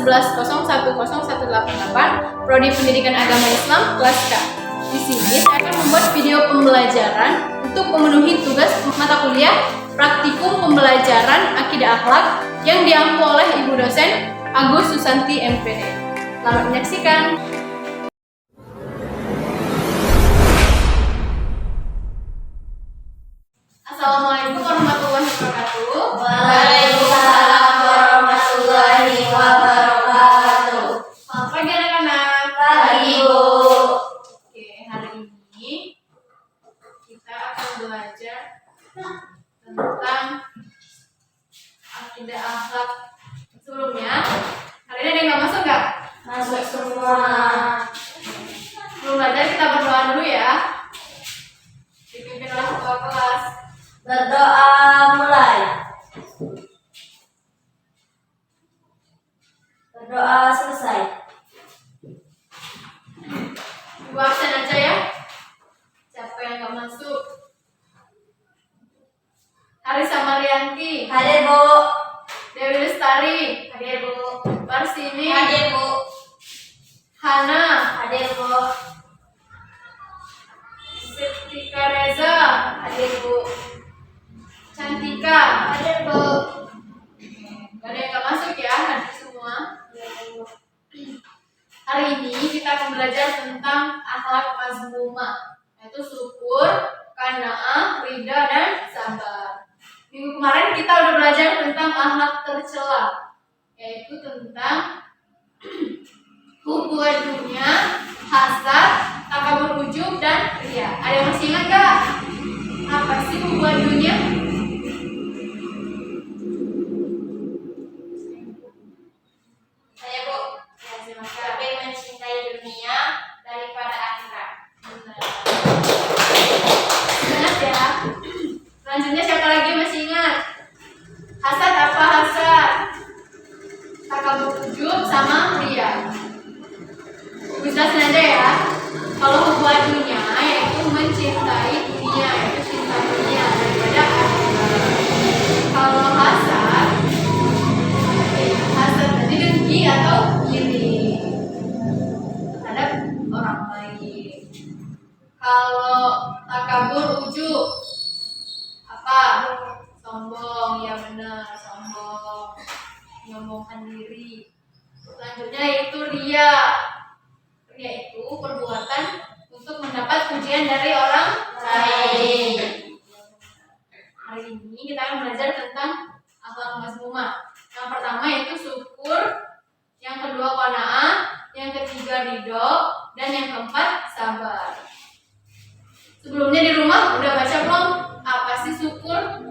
11010188, Prodi Pendidikan Agama Islam kelas K. Di sini saya akan membuat video pembelajaran untuk memenuhi tugas mata kuliah praktikum pembelajaran akidah akhlak yang diampu oleh Ibu dosen Agus Susanti MPD. Selamat menyaksikan. Assalamualaikum warahmatullahi wabarakatuh. Waalaikumsalam warahmatullahi wabarakatuh. Selamat pagi anak-anak. Pagi, Bu. Oke, hari ini kita akan belajar tentang akidah akhlak. Sebelumnya, hari ini ada yang nggak masuk nggak? Masuk semua. Sebelum belajar kita berdoa dulu ya. Dipimpin oleh ketua kelas. Berdoa mulai. Berdoa selesai. Ibu absen aja ya. Siapa yang nggak masuk? Harisa Marianti, Hadir, Bu. Dewi Lestari, Hadir, Bu. Marsini, Hadir, Bu. Hana, Hadir, Bu. Setika Reza, Hadir, Bu. Cantika, Hadir, Bu. gak ada yang nggak masuk ya, hadir semua. Hari ini kita akan belajar tentang akhlak mazmumah, yaitu syukur, qanaah, ridha, dan sabar. Minggu kemarin kita udah belajar tentang akhlak tercela, yaitu tentang hubungan dunia, hasad, takabur ujub, dan ria. Ada yang masih ingat gak? Apa sih hubungan dunia? Saya, Bu. Ya, silakan. Lebih mencintai dunia daripada akhirat. Benar. Ingat ya. Selanjutnya siapa lagi masih ingat? Hasad apa hasad? Takabur ujub sama ria. Jelasin aja ya. Kalau hubungan dunia yaitu mencintai dunia, yaitu cinta dunia daripada akhirat. Kalau hasad tadi dengki atau iri terhadap orang lain. Kalau takabur ujub apa? Sombong, ya benar, sombong, menyombongkan diri. Selanjutnya itu ria. Ria itu perbuatan untuk mendapat pujian dari orang lain. Hari ini kita akan belajar tentang akhlak mazmumah. Yang pertama yaitu syukur, yang kedua qanaah, yang ketiga ridho, dan yang keempat sabar. Sebelumnya di rumah udah baca belum? Apa sih syukur?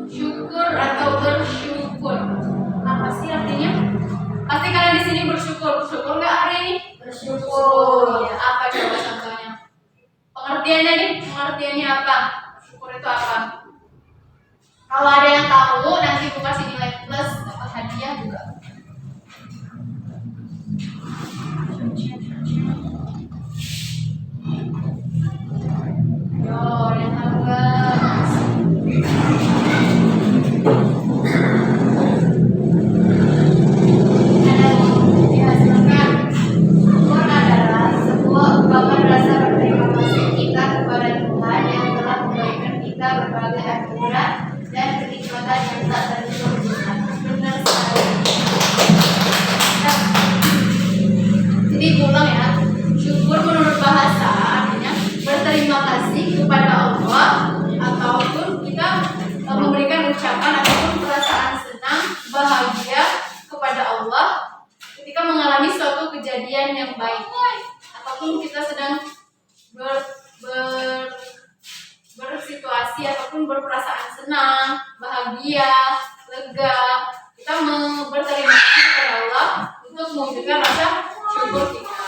Syukur atau bersyukur? Apa sih artinya? Pasti kalian di sini bersyukur. Bersyukur nggak hari ini? Bersyukur. Ya, apa coba contohnya? Pengertiannya nih, pengertiannya apa? Syukur itu apa? Kalau ada yang tahu, nanti aku kasih nilai plus dapat hadiah juga. Yo, yang tahu guys. Dihasilkan. Syukur adalah sebuah ungkapan rasa berterima kasih kita kepada Tuhan yang telah memberikan kita berbagai anugerah dan kenikmatan yang tak terhitung. Benar sekali. Nah, jadi ulang ya. Syukur menurut bahasa artinya berterima kasih kepada Allah, ataupun kita memberikan ucapan ataupun perasaan senang, bahagia kepada Allah ketika mengalami suatu kejadian yang baik, ataupun kita sedang bersituasi ataupun berperasaan senang, bahagia, lega, kita berterima kasih kepada Allah untuk mewujudkan rasa syukur kita.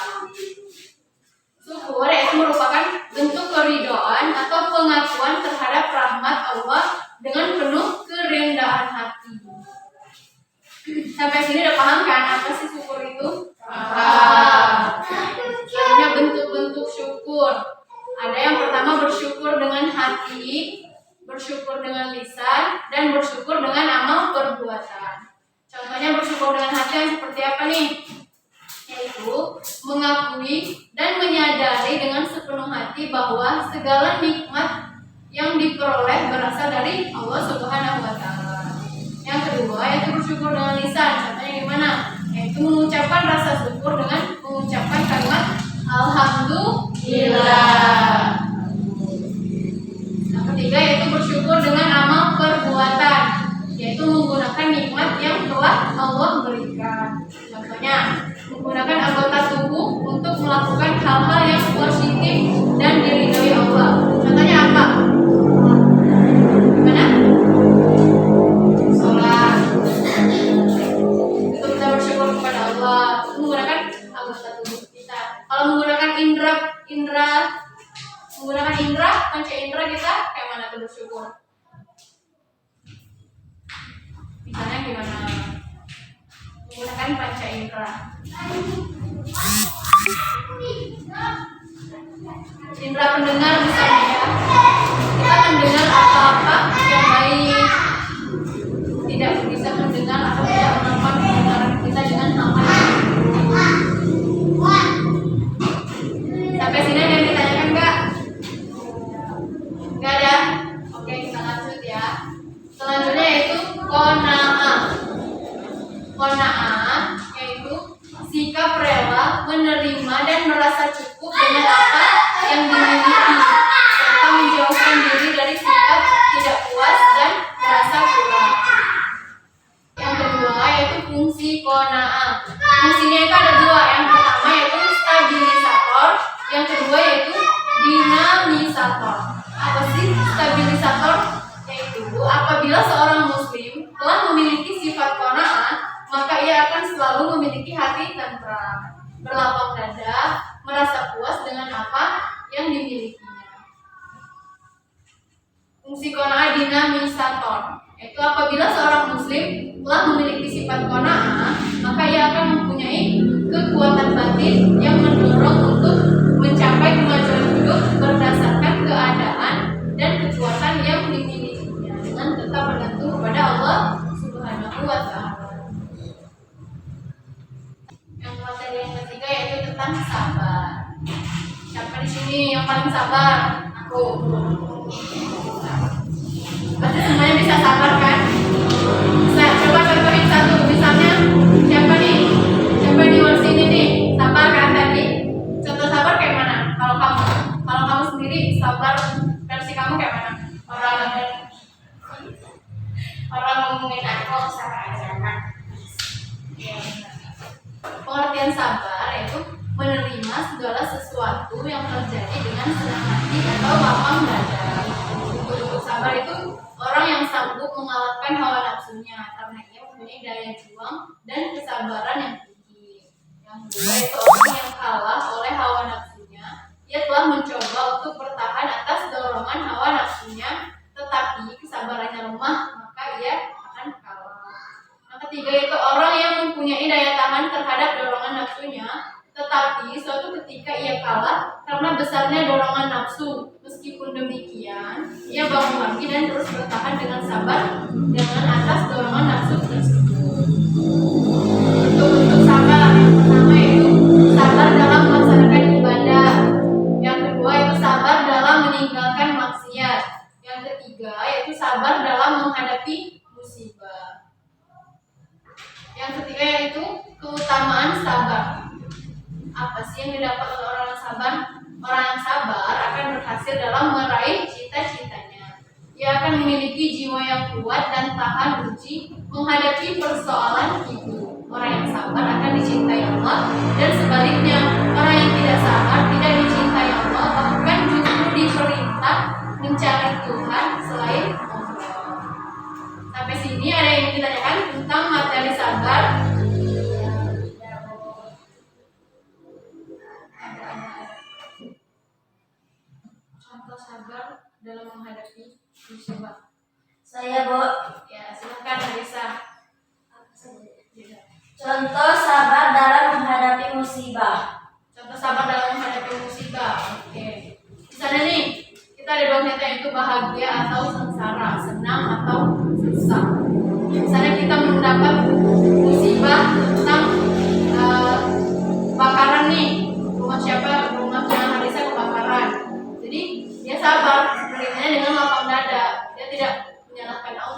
Syukur yaitu merupakan bentuk keridhaan atau pengakuan terhadap rahmat Allah dengan penuh kerendahan hati. Sampai sini udah paham kan apa sih syukur itu? Selanjutnya bentuk-bentuk syukur. Ada yang pertama bersyukur dengan hati, bersyukur dengan lisan, dan bersyukur dengan amal perbuatan. Contohnya bersyukur dengan hati yang seperti apa nih? Yaitu mengakui dan menyadari dengan sepenuh hati bahwa segala nikmat yang diperoleh berasal dari Allah Subhanahu wa taala. Yang kedua yaitu bersyukur dengan lisan. Contohnya gimana? Yaitu mengucapkan rasa syukur dengan mengucapkan kalimat alhamdulillah. Yang ketiga yaitu bersyukur dengan amal perbuatan, yaitu menggunakan nikmat yang telah Allah berikan. Contohnya menggunakan anggota tubuh untuk melakukan hal-hal yang positif dan diridhoi Allah. Contohnya apa? Gimana? Sholat. Itu kita bersyukur kepada Allah menggunakan anggota tubuh kita. Kalau menggunakan panca indera kita kayak mana tuh bersyukur? Misalnya gimana? Menggunakan panca indera. Indera pendengar misalnya ya. Kita mendengar apa-apa yang baik. Tidak bisa mendengar atau tidak melakukan pendengaran kita dengan hal-hal yang buruk. Sampai sini ada yang ditanyakan enggak? Enggak ada? Oke, kita lanjut ya. Selanjutnya yaitu qanaah. Qanaah yaitu sikap rela menerima dan merasa cukup dengan apa yang dimiliki, serta menjauhkan diri dari sikap tidak puas dan merasa kurang. Yang kedua yaitu fungsi qanaah. Fungsinya itu ada dua. Yang pertama yaitu stabilisator, yang kedua yaitu dinamisator. Apa sih stabilisator? Yaitu apabila seorang muslim telah memiliki sifat qanaah, maka ia akan selalu memiliki hati tentram, berlapang dada, merasa puas dengan apa yang dimilikinya. Fungsi qanaah dinamisator, yaitu apabila seorang muslim telah memiliki sifat qanaah, maka ia akan mempunyai kekuatan batin yang mendorong untuk mencapai kemajuan hidup berdasarkan keadaan dan kekuatan yang dimilikinya dengan tetap bergantung kepada Allah Subhanahu wa taala. Yang materi yang ketiga yaitu tentang sabar. Siapa di sini yang paling sabar? Aku. Pasti semuanya bisa sabar kan? Bisa. Coba contohin satu. Misalnya siapa nih? Siapa di luar sini nih? Sabar kan tadi? Contoh sabar kayak mana? Kalau kamu sendiri sabar versi kamu kayak mana? Orang ngomongin aku sabar aja kan? Ya. Pengertian sabar yaitu menerima segala sesuatu yang terjadi dengan senang hati atau lapang dada. Untuk sabar itu orang yang sanggup mengalahkan hawa nafsunya karena ia mempunyai daya juang dan kesabaran yang tinggi. Yang kedua itu orang yang kalah oleh hawa nafsunya. Ia telah mencoba untuk bertahan atas dorongan hawa nafsunya, tetapi kesabarannya lemah, maka ia akan kalah. Yang ketiga itu orang yang mempunyai daya tahan terhadap dorongan nafsunya, tetapi suatu ketika ia kalah karena besarnya dorongan nafsu. Meskipun demikian, ia bangun lagi dan terus bertahan dengan sabar dengan atas dorongan nafsu tersebut. Untuk sabar, yang pertama itu sabar dalam melaksanakan ibadah. Yang kedua itu sabar dalam meninggalkan maksiat. Yang ketiga yaitu sabar dalam menghadapi musibah. Yang ketiga yaitu keutamaan sabar. Apa sih yang didapat oleh orang yang sabar? Orang yang sabar akan berhasil dalam meraih cita-citanya. Ia akan memiliki jiwa yang kuat dan tahan uji menghadapi persoalan hidup. Orang yang sabar akan dicintai Allah, dan sebaliknya orang yang tidak sabar tidak dicintai Allah, bahkan justru diperintah mencari Tuhan selain Allah. Sampai sini ada yang ditanyakan tentang materi sabar. Contoh sabar dalam menghadapi musibah. Saya, Bu. Ya, silakan Alisa. Contoh sabar dalam menghadapi musibah. Contoh sabar dalam menghadapi musibah. Oke. Misalnya nih, kita ada dua kata yaitu bahagia atau sengsara, senang atau susah. Misalnya kita mendapat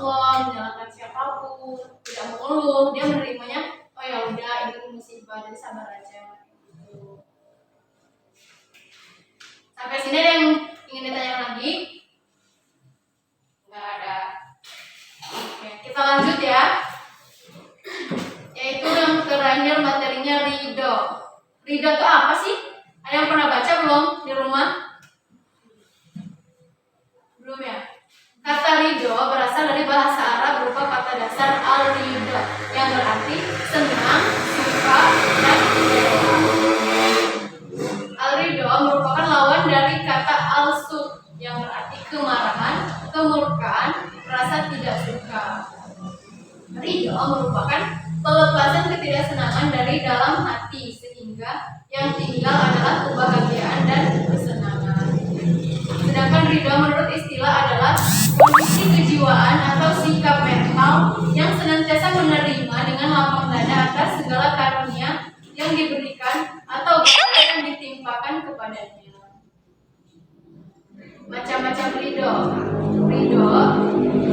Allah, menyalahkan siapapun, tidak mengeluh, dia menerimanya, oh ya udah ini musibah, jadi sabar aja. Gitu. Sampai sini ada yang ingin ditanya lagi? Nggak ada. Oke, kita lanjut ya. Yaitu yang terakhir materinya ridho. Ridho itu apa sih? Ada yang pernah baca belum di rumah? Belum ya? Kata ridho berasal dari bahasa Arab berupa kata dasar al-ridho yang berarti senang, suka, dan kecewa. Al-ridho merupakan lawan dari kata al-suk yang berarti kemarahan, kemurkaan, rasa tidak suka. Ridho merupakan pelepasan ketidaksenangan dari dalam hati sehingga yang tinggal adalah kebahagiaan dan kesenangan. Sedangkan ridho menurut istilah adalah kondisi kejiwaan atau sikap mental yang senantiasa menerima dengan lapang dada atas segala karunia yang diberikan atau bahkan yang ditimpakan kepadanya. Macam-macam ridho. Ridho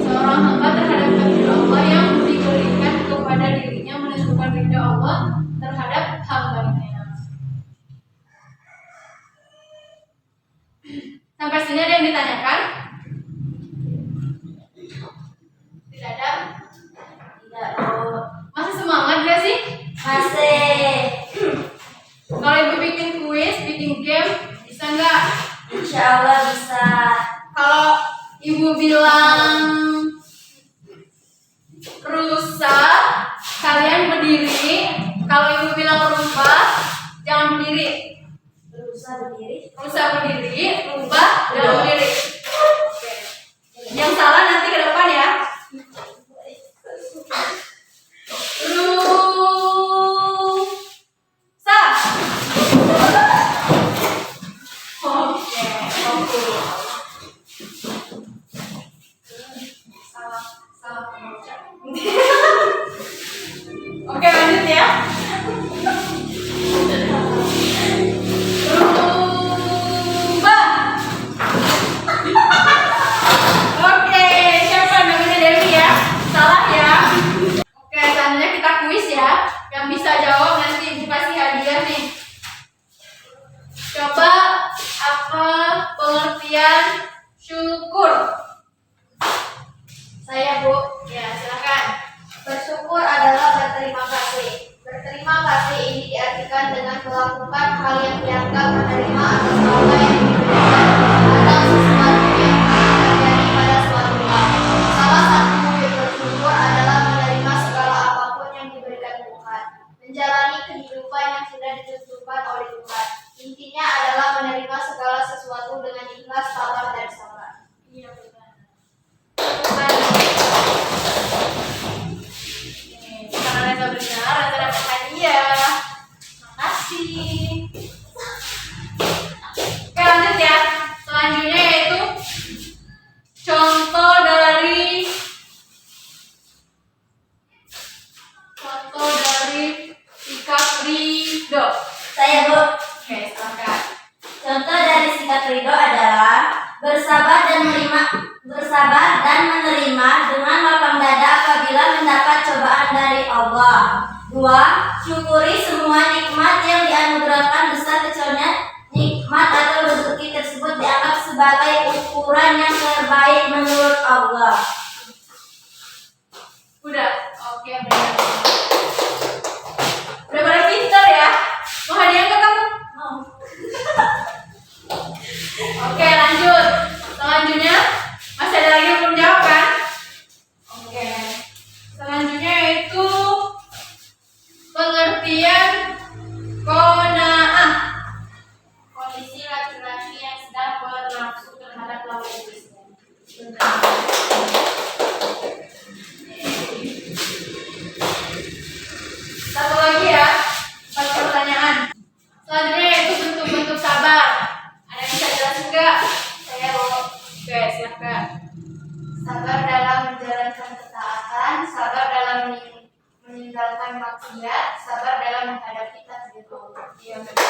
seorang hamba terhadap takdir Allah yang diberikan kepada dirinya menentukan ridho Allah terhadap hambanya. Sampai sini ada yang ditanyakan? Tidak ada? Tidak, Bu. Masih semangat gak sih? Masih. Kalau ibu bikin kuis, bikin game, bisa nggak? Insya Allah bisa. Kalau ibu bilang rusa, kalian berdiri. Kalau ibu bilang rubah, jangan berdiri. Berusaha berdiri. Rusa berdiri, rubah, jangan berdiri. Oke. Yang salah nanti ke depan ya. Rusa. Oke, oke. Salah pengucap. Oke, lanjut ya. Rubah. Oke, siapa namanya Dewi ya? Salah ya. Oke, selanjutnya kita kuis ya. Yang bisa jawab nanti ibu kasih hadiah nih. Coba apa pengertian syukur? Saya Bu. Ya, silakan. Bersyukur adalah berterima kasih. Berterima kasih ini diartikan dengan melakukan hal yang dianggap menerima atas Allah yang diberikan atau sesuatu yang terjadi pada suatu hal. Salah satu wujud bersyukur adalah menerima segala apapun yang diberikan Tuhan, menjalani kehidupan yang sudah ditentukan oleh Tuhan. Intinya adalah menerima segala sesuatu dengan ikhlas, sabar, dan sabar. Iya, benar. Karena Reza benar, Reza dapat hadiah. Makasih. Oke, lanjut ya. Selanjutnya yaitu contoh dari sikap ridho. Saya, Bu. Oke, silakan. Contoh dari sikap ridho adalah bersabar dan menerima dengan lapang dada apabila mendapat cobaan dari Allah. 2. Syukuri semua nikmat yang dianugerahkan besar kecilnya nikmat atau rezeki tersebut dianggap sebagai ukuran yang terbaik menurut Allah. Udah, oke, benar. Udah pada pintar ya. Mau hadiah nggak kamu? Mau. Oke, lanjut. Selanjutnya masih ada lagi yang belum jawab kan? Oke. Selanjutnya itu pengertian qanaah. Kondisi laki-laki yang sedang bernafsu terhadap lawan jenisnya. Satu lagi ya, satu pertanyaan. Selanjutnya itu bentuk-bentuk sabar. Ada yang bisa jelasin nggak? Saya mau. Oke, silakan. Sabar dalam menjalankan ketaatan, sabar dalam meninggalkan maksiat, sabar dalam menghadapi takdir Allah. Iya, betul.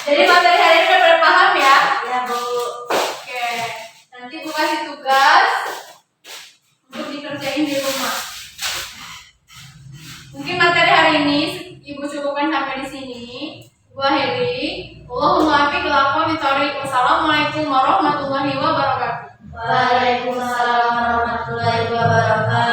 Jadi materi hari ini udah pada paham ya? Ya, Bu. Oke. Nanti Bu kasih tugas. Wassalamualaikum warahmatullahi wabarakatuh. Waalaikumsalam warahmatullahi wabarakatuh.